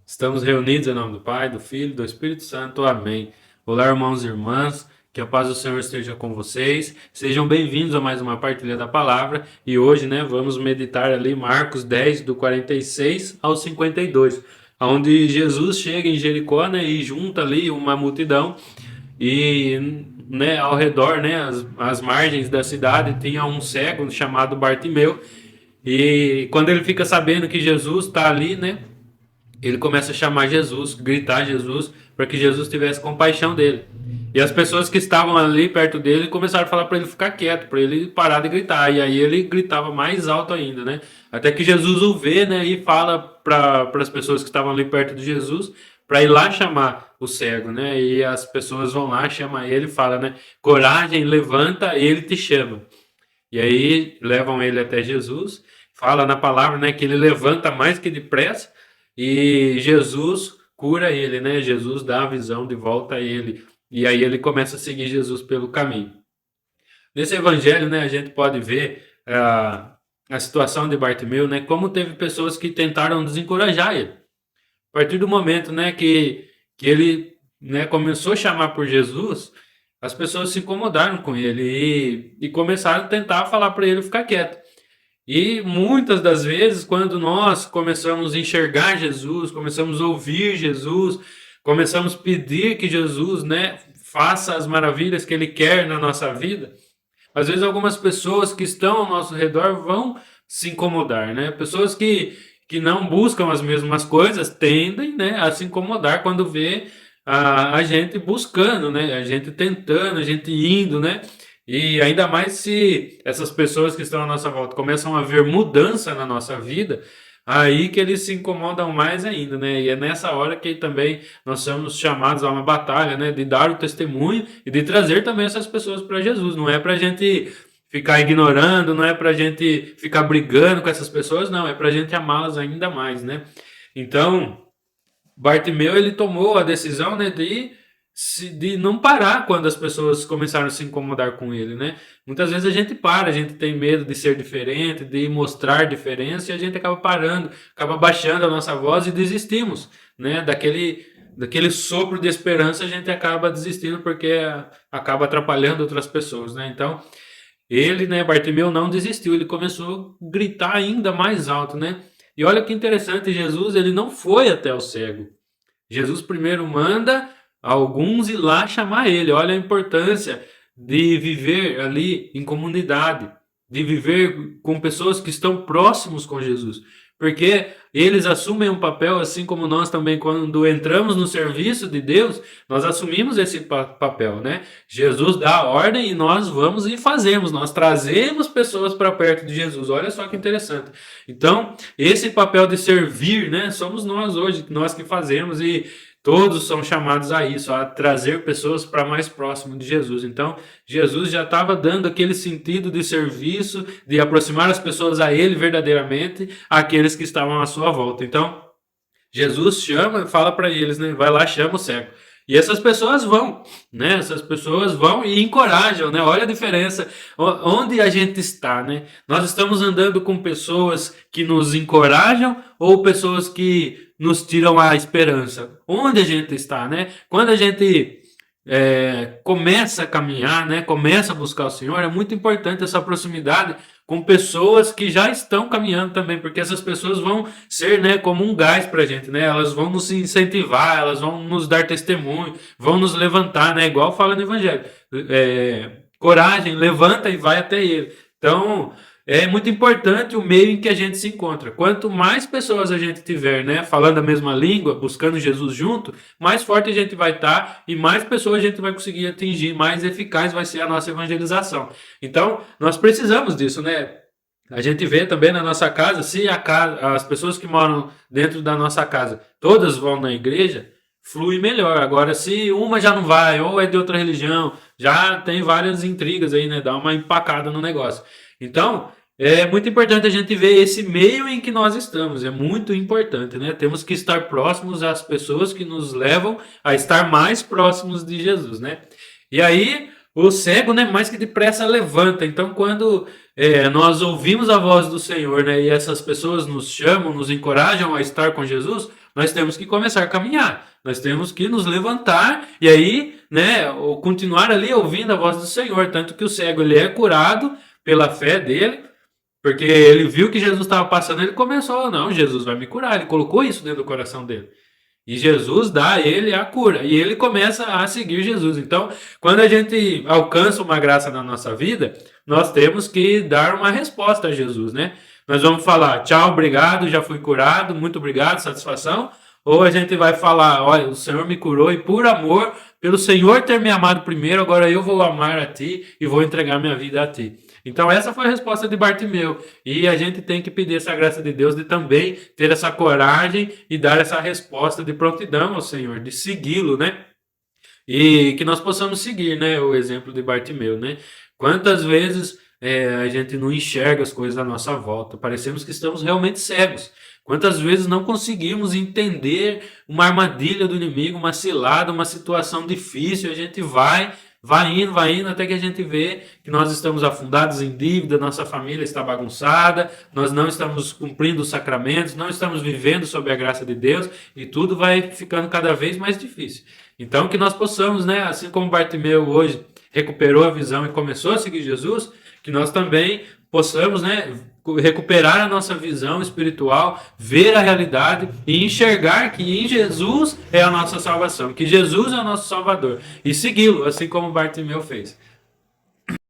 Estamos reunidos em nome do Pai, do Filho e do Espírito Santo. Amém. Olá, irmãos e irmãs. Que a paz do Senhor esteja com vocês. Sejam bem-vindos a mais uma partilha da palavra. E hoje, vamos meditar ali Marcos 10, do 46 ao 52, onde Jesus chega em Jericó, e junta ali uma multidão. E, ao redor, as margens da cidade, tinha um cego chamado Bartimeu. E quando ele fica sabendo que Jesus está ali, ele começa a chamar Jesus, gritar Jesus, para que Jesus tivesse compaixão dele. E as pessoas que estavam ali perto dele começaram a falar para ele ficar quieto, para ele parar de gritar. E aí ele gritava mais alto ainda, Até que Jesus o vê, e fala para as pessoas que estavam ali perto de Jesus para ir lá chamar o cego, E as pessoas vão lá, chamam ele e falam, coragem, levanta, ele te chama. E aí levam ele até Jesus, fala na palavra, que ele levanta mais que depressa e Jesus cura ele, Jesus dá a visão de volta a ele. E aí ele começa a seguir Jesus pelo caminho. Nesse evangelho, a gente pode ver a situação de Bartimeu, como teve pessoas que tentaram desencorajar ele. A partir do momento, que ele, começou a chamar por Jesus, as pessoas se incomodaram com ele e começaram a tentar falar para ele ficar quieto. E muitas das vezes, quando nós começamos a enxergar Jesus, começamos a ouvir Jesus, começamos a pedir que Jesus, faça as maravilhas que Ele quer na nossa vida, às vezes algumas pessoas que estão ao nosso redor vão se incomodar, Pessoas que não buscam as mesmas coisas tendem, a se incomodar quando vê a gente buscando, a gente tentando, a gente indo, E ainda mais se essas pessoas que estão à nossa volta começam a ver mudança na nossa vida, aí que eles se incomodam mais ainda, E é nessa hora que também nós somos chamados a uma batalha, de dar o testemunho e de trazer também essas pessoas para Jesus. Não é para a gente ficar ignorando, não é para a gente ficar brigando com essas pessoas, não. É para a gente amá-las ainda mais, Então, Bartimeu, ele tomou a decisão, de não parar quando as pessoas começaram a se incomodar com ele, Muitas vezes a gente para, a gente tem medo de ser diferente, de mostrar diferença, e a gente acaba parando, acaba baixando a nossa voz e desistimos, daquele sopro de esperança a gente acaba desistindo porque acaba atrapalhando outras pessoas, Então, ele, Bartimeu, não desistiu, ele começou a gritar ainda mais alto, E olha que interessante, Jesus, ele não foi até o cego. Jesus primeiro manda alguns ir lá chamar ele. Olha a importância de viver ali em comunidade, de viver com pessoas que estão próximos com Jesus. Porque eles assumem um papel, assim como nós também, quando entramos no serviço de Deus, nós assumimos esse papel, Jesus dá a ordem e nós vamos e fazemos, nós trazemos pessoas para perto de Jesus. Olha só que interessante. Então, esse papel de servir, somos nós hoje, nós que fazemos, e todos são chamados a isso, a trazer pessoas para mais próximo de Jesus. Então, Jesus já estava dando aquele sentido de serviço, de aproximar as pessoas a Ele verdadeiramente, aqueles que estavam à sua volta. Então, Jesus chama, fala para eles, vai lá, chama o cego. E essas pessoas vão, Essas pessoas vão e encorajam, Olha a diferença, onde a gente está, Nós estamos andando com pessoas que nos encorajam ou pessoas que nos tiram a esperança? Onde a gente está, Quando a gente começa a caminhar, começa a buscar o Senhor, é muito importante essa proximidade com pessoas que já estão caminhando também, porque essas pessoas vão ser, como um gás para a gente, Elas vão nos incentivar, elas vão nos dar testemunho, vão nos levantar, Igual fala no Evangelho. Coragem, levanta e vai até Ele. Então, é muito importante o meio em que a gente se encontra. Quanto mais pessoas a gente tiver, falando a mesma língua, buscando Jesus junto, mais forte a gente vai estar e mais pessoas a gente vai conseguir atingir, mais eficaz vai ser a nossa evangelização. Então, nós precisamos disso, A gente vê também na nossa casa, se as pessoas que moram dentro da nossa casa, todas vão na igreja, flui melhor. Agora, se uma já não vai, ou é de outra religião, já tem várias intrigas aí, Dá uma empacada no negócio. Então, é muito importante a gente ver esse meio em que nós estamos. É muito importante, Temos que estar próximos às pessoas que nos levam a estar mais próximos de Jesus, E aí, o cego, mais que depressa levanta. Então, quando nós ouvimos a voz do Senhor, e essas pessoas nos chamam, nos encorajam a estar com Jesus, nós temos que começar a caminhar. Nós temos que nos levantar e aí, né, continuar ali ouvindo a voz do Senhor. Tanto que o cego ele é curado pela fé dele, porque ele viu que Jesus estava passando, ele começou, não, Jesus vai me curar. Ele colocou isso dentro do coração dele. E Jesus dá a ele a cura. E ele começa a seguir Jesus. Então, quando a gente alcança uma graça na nossa vida, nós temos que dar uma resposta a Jesus, né? Nós vamos falar, tchau, obrigado, já fui curado, muito obrigado, satisfação. Ou a gente vai falar, olha, o Senhor me curou e por amor, pelo Senhor ter me amado primeiro, agora eu vou amar a Ti e vou entregar minha vida a Ti. Então essa foi a resposta de Bartimeu. E a gente tem que pedir essa graça de Deus de também ter essa coragem e dar essa resposta de prontidão ao Senhor, de segui-lo, né? E que nós possamos seguir, né, o exemplo de Bartimeu, né? Quantas vezes a gente não enxerga as coisas à nossa volta, parecemos que estamos realmente cegos. Quantas vezes não conseguimos entender uma armadilha do inimigo, uma cilada, uma situação difícil, a gente vai indo, até que a gente vê que nós estamos afundados em dívida, nossa família está bagunçada, nós não estamos cumprindo os sacramentos, não estamos vivendo sob a graça de Deus e tudo vai ficando cada vez mais difícil. Então que nós possamos, né, assim como Bartimeu hoje recuperou a visão e começou a seguir Jesus, que nós também possamos, né, recuperar a nossa visão espiritual, ver a realidade e enxergar que em Jesus é a nossa salvação, que Jesus é o nosso Salvador e segui-lo, assim como Bartimeu fez.